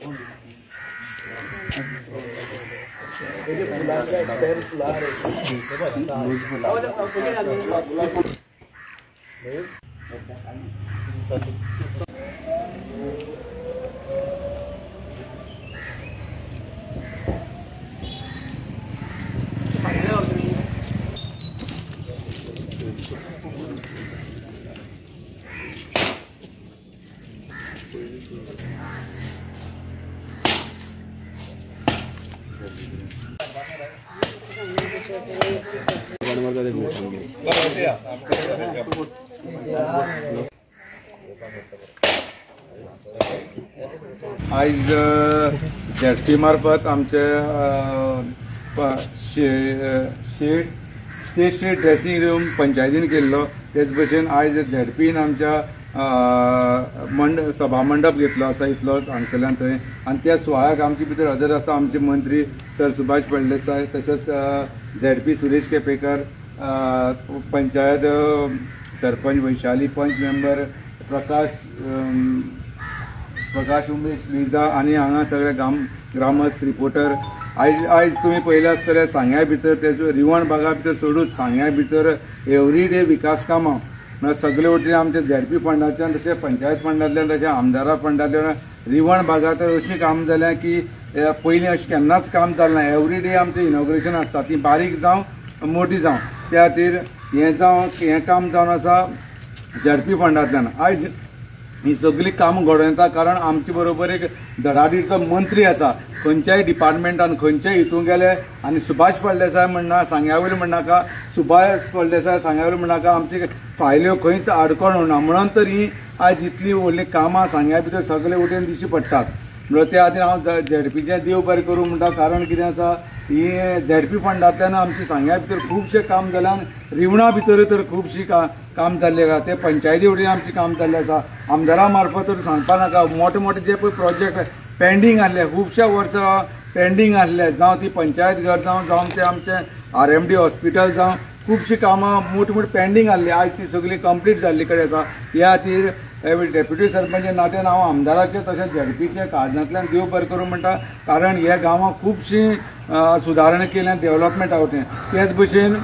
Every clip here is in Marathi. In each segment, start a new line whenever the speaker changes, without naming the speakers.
आज झेडपी मार्फत आमचे स्टेट ड्रेसिंग रूम पंचायतीन केल्लो तेच भशेन आज झेडपीन आमच्या सभा मंडप घेतलो आसा इतलो हांगसरल्यान थंय आनी त्या सुवाळ्याक आमचे भितर हजर आसा आमचे मंत्री सर सुभाष फळदेसाय तशेंच झेडपी सुरेश केपेकर पंचायत सरपंच वैशाली पंच मेंबर प्रकाश उमेश लिजा आनी हांगा सगळे ग्रामस्थ रिपोर्टर आयज तुमी पळयलें आसतलें सांग्या भितर तेजो रिवण भागा भितर सोडून सांग्या भितर एवरीडे विकास कामां म्हळ्यार सगळे वटेन आमचे झेडपी फंडाच्यान तशें पंचायत फंडांतल्यान तशें आमदारा फंडांतल्यान रिवण भागात तर अशीं काम जाल्यां की पयलीं अशें केन्नाच काम जालें ना एवरीडे आमचें इनॉग्रेशन आसता ती बारीक जावं मोटी जावं त्या खातीर हें काम जावन आसा झेडपी फंडांतल्यान आयज ही सगळी काम घडोवन येता कारण आमचे बरोबर एक धडाडीचो मंत्री आसा खंयच्याय डिपार्टमेंटान खंयच्याय हितून गेले आनी सुभाष फळदेसाय म्हणना सांग्या वयले म्हणनाका सुभाष फळदेसाय सांग्या वयले म्हणनाका आमचे फायल्यो खंयच आडकोण उरना म्हणून तर ही आयज इतली व्हडली कामां सांग्या भितर सगळे वटेन दिश्टी पडटात म्हणून त्या खातीर हांव झेडपीचें देव बरें करूं म्हणटा कारण कितें आसा ही झेडपी फंडांतल्यान आमची सांग्या भितर खुबशें काम जाल्यान रिवणा भितर तर खुबशीं काम जाल्लें आसा ते पंचायती वटेन आमचें काम जाल्लें आसा आमदारा मार्फत तर सांगपा नाका मोठे मोठे जे पळय प्रोजेक्ट पेंडींग आसले खुबशे वर्सां पेंडींग आसले जावं ती पंचायत घर जावं ते आमचें RMD हॉस्पिटल जावं खुबशीं कामां मोठी मोठी पेंडींग आसली आयज ती सगळी कंप्लीट जाल्ली कडेन आसा ह्या खातीर डेप्युटी सरपंच नात्यान हांव आमदाराचे तशेंच झेडपीचे काळजांतल्यान देव बरें करूं म्हणटा कारण ह्या गांवांक खुबशीं सुदारणा केल्या डेव्हलपमेंटा वटेन तेच भशेन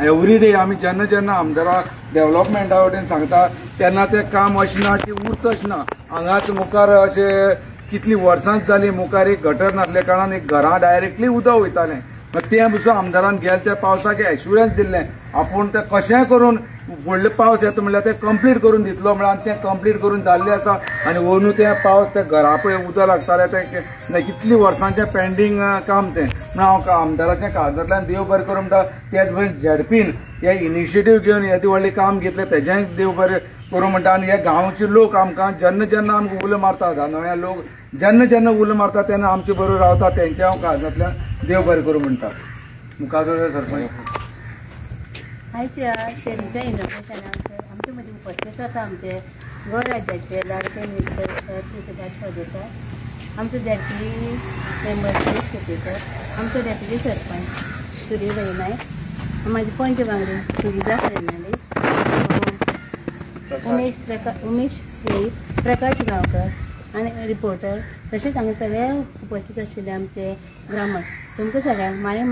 एवरीडे आमी जेन्ना जेन्ना आमदारा डेव्हलपमेंटा वटेन सांगता तेन्ना तें काम अशें ना की उरत अशें ना हांगाच मुखार अशें कितलीं वर्सांच जालीं मुखार एक गटर नासल्या कारणान एक घरां डायरेक्टली उदक वयतालें तें पसून आमदारान गेल्या त्या पावसाक एश्युरन्स दिल्लें आपूण तें कशेंय करून व्हडले पावस येता म्हणल्यार तें कंप्लीट करून दितलो म्हळ्यार तें कंप्लीट करून जाल्लें आसा आनी अंदू तें पावस तें घरा पळय उदक लागतालें तें कितलीं वर्सांचें पेंडींग काम तें म्हणून हांव आमदाराच्या काळजांतल्यान देव बरें करूं म्हणटा तेच भशेन झेडपीन हे इनिशिएटीव घेवन येदें व्हडलें काम घेतलें तेजेंय देव बरें करूं म्हणटा आनी हे गांवचे लोक आमकां जेन्ना जेन्ना आमकां उलो मारतात नव्या लोक जेन्ना जेन्ना उलो मारता तेन्ना आमचे बरोबर रावता तेंच्या हांव काळजांतल्यान देव बरें करूं म्हणटा मुखार सरपंच
आयच्या शेरीच्या इनॉग्रेशनाक आमचे मदीं उपस्थित आसा आमचे गोंय राज्याचे लाडके मिनिस्टर श्री सुभाष फळदेसाय आमचो झेडपी मेंबर सुरेश केपेकर आमचो डेप्युटी सरपंच सूर्य नायक म्हाजी पंच वांगडी सुविधा फेर्नांडीस उमेश प्रकाश गांवकर आनी रिपोर्टर तशेंच हांगा सगळे उपस्थित आशिल्ले आमचे ग्रामस्थ तुमकां सगळ्यांक माय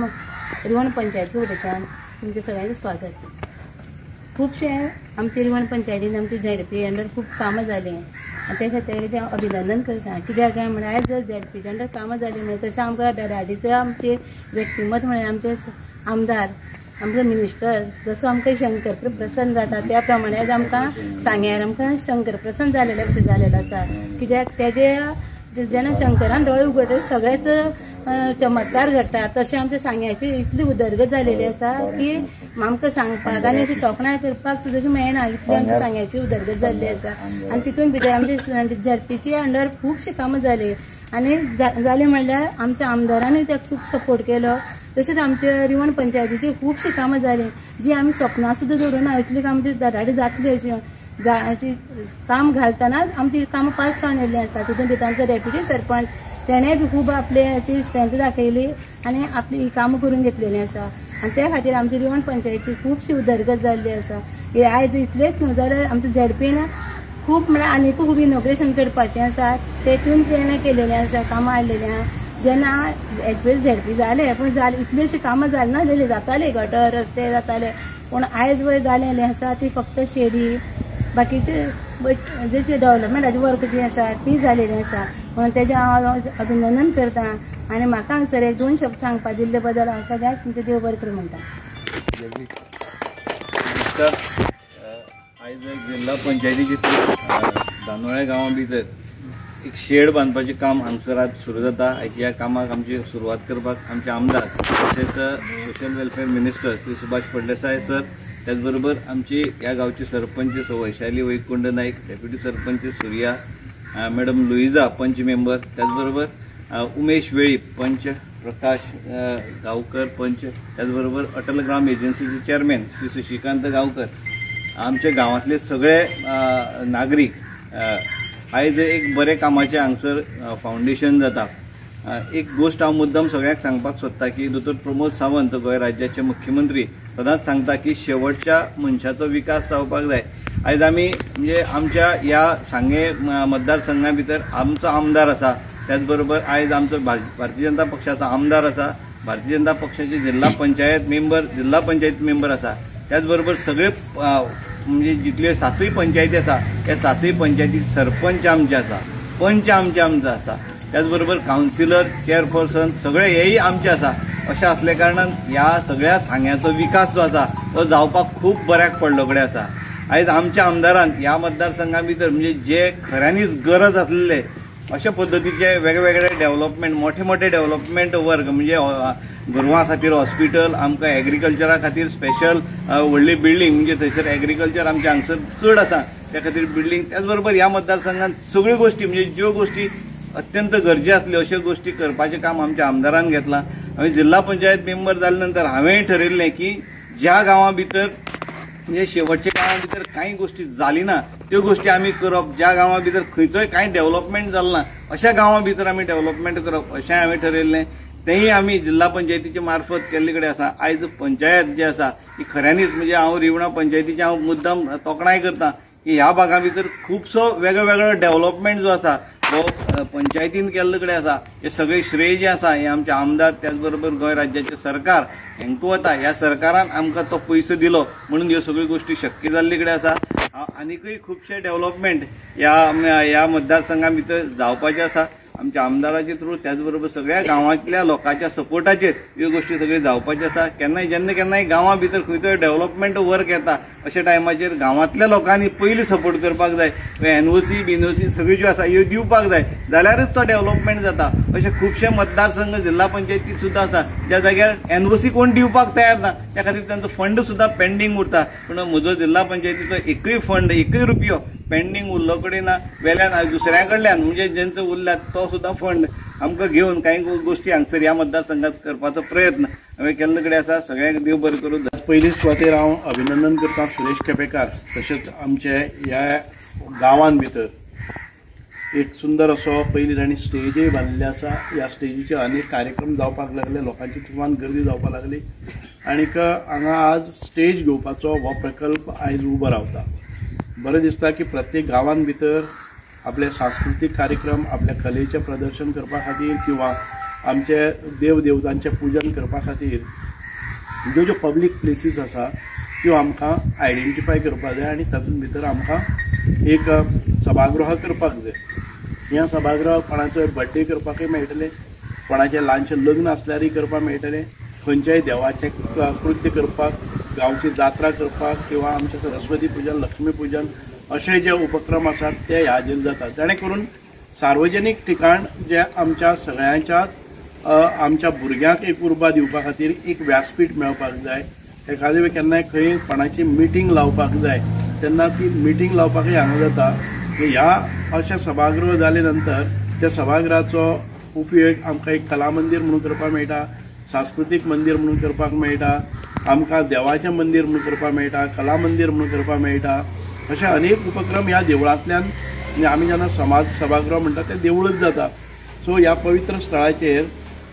रिवण पंचायती उलयतान तुमचे सगळ्यांचे स्वागत खुबशे आमचे रिवण पंचायतीन आमचे झेडपी अंडर खूब कामां जालीं आनी त्या खातीर हांव अभिनंदन करता कित्याक काय म्हळ्यार आयज जर झेडपीच्या अंडर कामां जालीं म्हळ्यार तशें आमकां धडाडीचो आमचे व्यक्तिमत म्हळ्यार आमचे आमदार आमचो मिनिस्टर जसो आमकां शंकर प्रसन्न जाता त्या प्रमाणे आयज आमकां सांग्यार आमकां शंकर प्रसन्न जालेले अशें जालेलो आसा कित्याक तेजे जेन्ना शंकरान दोळे उगडले सगळेच चमत्कार घडटा तशें आमच्या सांग्याची इतली उदरगत जालेली आसा की आमकां सांगपाक आनी ती तोखणाय करपाक सुद्दां अशें मेळना इतली आमच्या सांग्याची उदरगत जाल्ली आसा आनी तितून भितर आमचे झेडपीची अंडर खुबशीं कामां जाली आनी जालें म्हणल्यार आमच्या आमदारानूय ताका खूब सपोर्ट केलो तशेंच आमचे रिवण पंचायतीची खुबशीं कामां जालीं जी आमी सपनां सुद्दां धरुना इतली आमची धडाडी जातली अशी काम घालतनाच आमची कामां पास जावन येयल्लीं आसा तितून भितर आमचो डेप्युटी सरपंच तेणेय बी खूब आपले हाची स्ट्रेंथ दाखयली आनी आपली कामां करून घेतलेलीं आसा आनी त्या खातीर आमची रिवण पंचायतीची खुबशी उदरगत जाल्ली आसा हे आयज इतलेंच न्हू जाल्यार आमचो झेडपीन खूब म्हळ्यार आनीकूय खूब इनॉग्रेशन करपाचें आसा, तेतून तेणें केलेलें आसा, कामां हाडलेलीं आहा. जेन्ना HPL ZP जालें पूण इतलीशी कामां जाली नासलेली, जाताली गटर रस्ते जाताले, पूण आयज वयर जालेलें आसा ती फक्त शेडी, बाकीचे जशें डेव्हलपमेंटाची वर्क जी आसा ती जालेली आसा. म्हणून तेजें हांव अभिनंदन करता आनी म्हाका हांगसर एक 2 शब्द सांगपा दिल्ले बद्दल हांव सगळ्यांक तुमचें देव बरें करूं म्हणटा.
आयज जिल्हा पंचायतीची दानोळे गांवा भितर एक शेड बांदपाचें काम हांगसर आज सुरू जाता. ह्या कामाक आमची सुरवात करपाक आमचे आमदार तशेंच social welfare minister Shri Subhash Phaldesai sir, त्याच बरोबर आमची ह्या गांवची सरपंच सो वैशाली वैकुंठ नाईक, डेप्युटी सरपंच सुर्या मॅडम लुईजा पंच मेंबर, त्याचबरोबर उमेश वेळी पंच, प्रकाश गावकर पंच, त्याचबरोबर अटल ग्राम एजन्सीचे चेअरमॅन श्री शशिकांत गावकर, आमच्या गांवांतले सगळे नागरीक. आयज एक बरे कामाचे हांगसर फाउंडेशन जाता. एक गोष्ट हांव मुद्दम सगळ्यांक सांगपाक सोदता की दोतोर प्रमोद सावंत गोंय राज्याचे मुख्यमंत्री सदांच सांगता की शेवटच्या मनशाचो विकास जावपाक जाय. आयज आमी म्हणजे आमच्या ह्या सांगे मतदारसंघा भितर आमचो आमदार आसा, त्याच बरोबर आयज आमचो भारतीय जनता पक्षाचो आमदार आसा, भारतीय जनता पक्षाचे जिल्हा पंचायत मेंबर आसा, त्याच बरोबर सगळे म्हणजे जितले 7 पंचायती आसा त्या 7 पंचायती सरपंच आमचे आसा, पंच आमचे आसा, त्याचबरोबर कावन्सिलर, चेअरपर्सन सगळे हेही आमचे आसा. अशें असल्या कारणान ह्या सगळ्या सांग्याचो विकास जो आसा तो जावपाक खूब बऱ्याक पडलो कडेन आसा. आयज आमच्या आमदारान ह्या मतदारसंघा भितर म्हणजे जे खऱ्यांनीच गरज आसलेले अशा पद्दतीचे वेगवेगळे डेव्हलपमेंट, मोठे डेव्हलपमेंट वर्क म्हणजे गोरवां खातीर हॉस्पिटल, आमकां एग्रीकल्चरा खातीर स्पेशल व्हडली बिल्डींग म्हणजे थंयसर एग्रीकल्चर आमच्या हांगसर चड आसा त्या खातीर बिल्डींग, त्याचबरोबर ह्या मतदारसंघात सगळ्यो गोष्टी म्हणजे ज्यो गोष्टी अत्यंत गरजे आसल्यो अश्यो गोष्टी करपाचें काम आमच्या आमदारान घेतलां. हांवें जिल्हा पंचायत मेंबर जाले नंतर हांवेंय ठरयिल्लें की ज्या गांवां भितर म्हणजे शेवटच्या गांवां भितर कांय गोष्टी जाली ना त्यो गोष्टी आमी करप, ज्या गांवां भितर खंयचोय कांय डेव्हलपमेंट जालें ना अशा गांवां भितर आमी डेव्हलपमेंट करप अशें हांवें ठरयिल्लें. तेंय आमी जिल्हा पंचायतीच्या मार्फत केल्ले कडेन आसा. आयज पंचायत जी आसा ही खऱ्यांनीच म्हणजे हांव रिवणा पंचायतीचे हांव मुद्दाम तोखणाय करता की ह्या भागा भितर खुबसो वेगळो डेव्हलपमेंट जो आसा तो पंचायतीन केल्ले कडेन आसा. हे सगळे श्रेय जे आसा हे आमचे आमदार त्याचबरोबर गोंय राज्याचे सरकार हांकां वता. ह्या सरकारान आमकां तो पयसो दिलो म्हणून ह्यो सगळ्यो गोष्टी शक्य जाल्ले कडेन आसा. आनीकूय खुबशे डेव्हलपमेंट ह्या मतदारसंघा भितर जावपाचे आसा आमच्या आमदाराचे थ्रू, त्याचबरोबर सगळ्या गांवांतल्या लोकांच्या सपोर्टाचेर ह्यो गोष्टी सगळ्यो जावपाच्यो आसा. जेन्ना गांवां भितर खंयचोय डेव्हलपमेंट वर्क येता अशा टायमाचेर गांवांतल्या लोकांनी पयलीं सपोर्ट करपाक जाय. NOC BNOC सगळ्यो ज्यो आसा ह्यो दिवपाक जाय जाल्यारच तो डेव्हलपमेंट जाता. अशे खुबशे मतदारसंघ जिल्हा पंचायतीत सुद्दां आसा ज्या जाग्यार NOC कोण दिवपाक तयार ना, त्या खातीर तांचो फंड सुद्दां पेंडींग उरता. पूण म्हजो जिल्हा पंचायतीचो एकूय फंड, एकूय रुपयो पेंडींग उरलो कडेन ना. वेल्यान दुसऱ्या कडल्यान म्हणजे जेंचो उरल्यात तो सुद्दां फंड आमकां घेवन कांय गोष्टी हांगसर ह्या मतदारसंघात करपाचो प्रयत्न हांवें केल्ले कडेन आसा. सगळ्यांक देव बरें करूं.
पयली सुवातेर हांव अभिनंदन करता सुरेश केपेकार, तशेंच आमचे ह्या गांवांत भितर एक सुंदर असो पयलीं तांणी स्टेजय बांदिल्ली आसा. ह्या स्टेजीचेर अनेक कार्यक्रम जावपाक लागले, लोकांची तुफान गर्दी जावपाक लागली आनीक हांगा आज स्टेज घेवपाचो हो प्रकल्प आयज उबो रावता. बरें दिसता की प्रत्येक गांवांत भितर आपले सांस्कृतीक कार्यक्रम, आपल्या कलेचें प्रदर्शन करपा खातीर किंवा आमचे देव देवतांचें पूजन करपा खातीर ज्यो पब्लीक प्लेसीस आसा त्यो आमकां आयडेंटिफाय करपाक जाय आनी तातूंत भितर आमकां एक सभागृह करपाक जाय. ह्या सभागृहाक कोणाचोय बर्थडे करपाकय मेळटलें, कोणाचें ल्हानशें लग्न आसल्यारय करपाक मेळटलें, खंयच्याय देवाचें कृत्य करपाक, गांवची जात्रा करपाक किंवा आमचें सरस्वती पुजन, लक्ष्मी पुजन अशे जे उपक्रम आसात ते हाजेर जातात. जेणे करून सार्वजनीक ठिकाण जे आमच्या सगळ्यांच्या आमच्या भुरग्यांक एक उर्बा दिवपा खातीर एक व्यासपीठ मेळपाक जाय. एखादे केन्नाय खंय कोणाची मिटींग लावपाक जाय तेन्ना ती मिटींग लावपाकय हांगा जाता. ह्या अशें सभागृह जाले नंतर त्या सभागृहाचो उपयोग आमकां एक कला मंदिर म्हणून करपाक मेळटा, सांस्कृतीक मंदिर म्हणून करपाक मेळटा, आमकां देवाचें मंदिर म्हणून करपाक मेळटा, कला मंदिर म्हणून करपाक मेळटा. अशे अनेक उपक्रम ह्या देवळांतल्यान म्हणजे आमी जेन्ना समाज सभागृह म्हणटा तें देवूळच जाता. सो ह्या पवित्र स्थळाचेर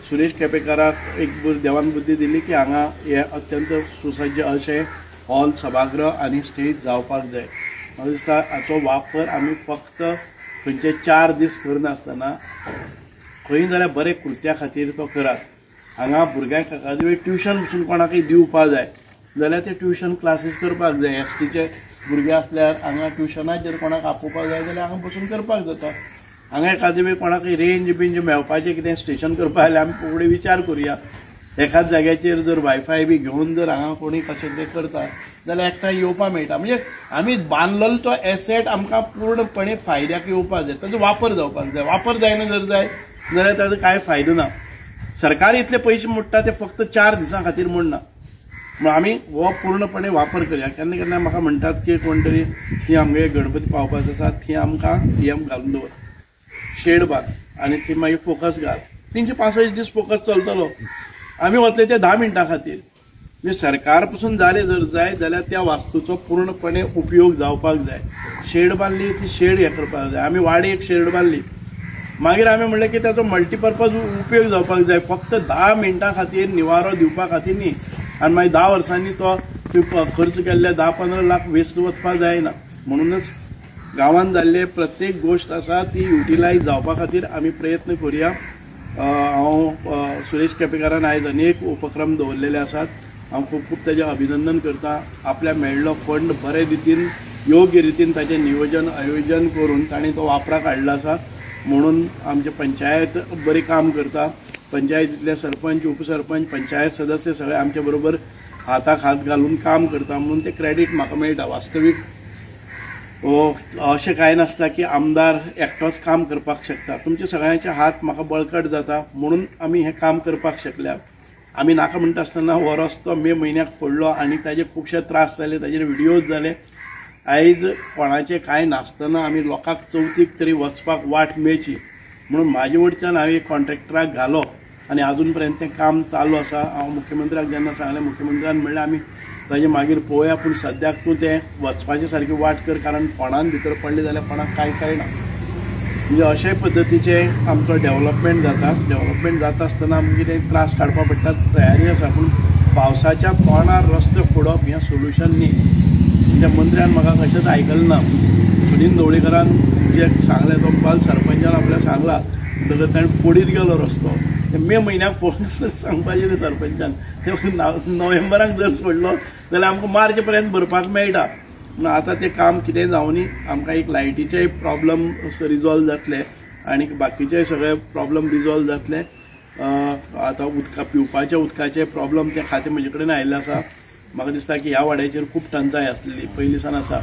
सुरेश केपेकाराक एक देवान बुद्धी दिली की हांगा हे अत्यंत सुसज्ज अशें हॉल, सभागृह आनी स्टेज जावपाक जाय. म्हाका दिसता हाचो वापर आमी फक्त खंयचे 4 दीस करनासतना खंय जाल्यार बरे कृत्या खातीर तो करात. हांगा भुरग्यांक एखादे वेळ ट्युशन पसून कोणाकय दिवपा जाय जाल्यार ते ट्युशन क्लासीस करपाक जाय. एसटीचे भुरगे आसल्यार हांगा ट्युशनाक जर कोणाक आपोवपाक जाय जाल्यार हांगा बसून करपाक जाता. हांगा एखादे वेळ कोणाकय रेंज बिंज मेळपाचें कितें स्टेशन करपा जाल्यार आमी फुडें विचार करुया. एकाच जाग्याचेर जर वायफाय बी घेवन जर हांगा कोणी कशें तें करता जाल्यार एकठांय येवपा मेळटा. म्हणजे आमी बांदलेलो तो एसेट आमकां पूर्णपणे फायद्याक येवपाक जाय, ताजो वापर जावपाक जाय. वापर जायना जर जाय जाल्यार ताजो कांय फायदो ना. सरकार इतले पयशे मोडटा ते फक्त 4 दिसां खातीर मोडना. मग आमी हो पूर्णपणे वापर करया. केन्ना केन्ना म्हाका म्हणटात की कोण तरी ती आमगे गणपती पावपाचो आसा थी आमकां घालून दवर, शेड बांद आनी ती मागीर फोकस घाल. 365 दीस फोकस चलतलो. आमी वतले ते 10 मिनटां खातीर. म्हणजे सरकार पसून जालें जर जाय जाल्यार त्या वास्तूचो पूर्णपणे उपयोग जावपाक जाय. शेड बांदली ती शेड हें करपाक जाय. आमी वाडीक शेड बांदली मागीर आमी म्हणलें की ताचो मल्टीपर्पज उपयोग जावपाक जाय. फक्त 10 मिनटां खातीर निवारो दिवपा खातीर न्ही आनी मागीर 10 वर्सांनी तो खर्च केल्ले 10-15 लाख वेस्ट वचपाक जायना. म्हणूनच गांवांत जाल्ले प्रत्येक गोश्ट आसा ती युटिलायज जावपा खातीर आमी प्रयत्न करुया. हांव सुरेश केपेकारान आयज अनेक उपक्रम दवरलेले आसात. हांव खूब खूब ताचें अभिनंदन करता. आपल्याक मेळिल्लो फंड बरे रितीन योग्य रितीन ताचें नियोजन आयोजन करून ताणें तो वापराक हाडलो आसा. म्हणून आमचे पंचायत बरें काम करता. पंचायतींतले सरपंच उपसरपंच पंचायत सदस्य सगळे आमचे बरोबर हाताक हात घालून काम करता. म्हणून ते क्रेडीट म्हाका मेळटा. वास्तवीक अशें कांय नासता की आमदार एकटोच काम करपाक शकता. तुमचे सगळ्यांचे हात म्हाका बळकट जाता म्हणून आमी हें काम करपाक शकल्यात. आमी नाका म्हणटा आसतना हो रस्तो मे म्हयन्याक फोडलो आनी ताजे खुबशे त्रास जाले, ताजेर व्हिडियोज जाले. आयज कोणाचें कांय नासतना आमी लोकांक चवथीक तरी वचपाक वाट मेळची म्हणून म्हाजे वटच्यान हांवें कॉन्ट्रॅक्टराक घालो आनी अजून पर्यंत तें काम चालू आसा. हांव मुख्यमंत्र्याक जेन्ना सांगलें मुख्यमंत्र्यान म्हणलें आमी ताजे मागीर पळोवया पूण सद्याक तूं तें वचपाचे सारकी वाट कर कारण फोंडान भितर पडलें जाल्यार कोणाक कांय कळना. म्हणजे अशे पद्दतीचे आमचो डेव्हलपमेंट जाता. डेव्हलपमेंट जाता आसतना आमकां कितें त्रास काडपा पडटा तयारी आसा पूण पावसाच्या तोंडार रस्ते फोडप हें सोल्युशन न्ही. म्हणजे मंत्र्यान म्हाका कशेंच आयकलें ना. सुनील ढवळीकरान जे सांगलें तो काल सरपंचान आपल्याक सांगला म्हणटकच ताणें फोडीत गेलो रस्तो. मे म्हयन्याक फोन सांगपाचें न्ही सरपंचान. नोव्हेंबराक जर सोडलो जाल्यार आमकां मार्च पर्यंत भरपाक मेळटा. पूण आतां तें काम कितें जावनी. आमकां एक लायटीचेय प्रॉब्लम रिजॉल्व जातले आनी बाकीचे सगळे प्रॉब्लम रिजॉल्व जातले. आतां पिवपाच्या उदकाचे प्रॉब्लम ते खातें म्हजे कडेन आयिल्लें आसा. म्हाका दिसता की ह्या वाड्याचेर खूब टंचाय आसलेली पयलीं आसा.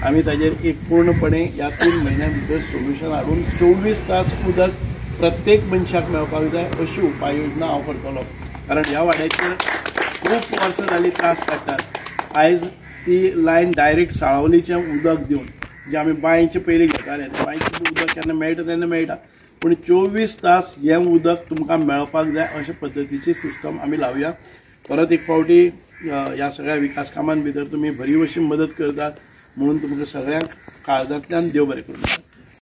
आमी ताजेर एक पूर्णपणे ह्या 3 म्हयन्यां भितर सोल्युशन हाडून 24 तास उदक प्रत्येक मनशाक मेळपाक जाय अशी उपाययोजना हांव करतलो. कारण ह्या वाड्याचेर खूब वर्सां जालीं त्रास काडटात. आयज ती लायन डायरेक्ट साळावलीचें उदक दिवन जे आमी बांयचे पयलीं घेताले बांयचें उदक केन्ना मेळटा तेन्ना मेळटा पूण 24 तास हें उदक तुमकां मेळपाक जाय अशे पद्दतीची सिस्टम आमी लावया. परत एक फावटी ह्या सगळ्या विकास कामां भितर तुमी बरी भशेन मदत करतात म्हणून तुमकां सगळ्यांक काळजांतल्यान देव बरें करूं.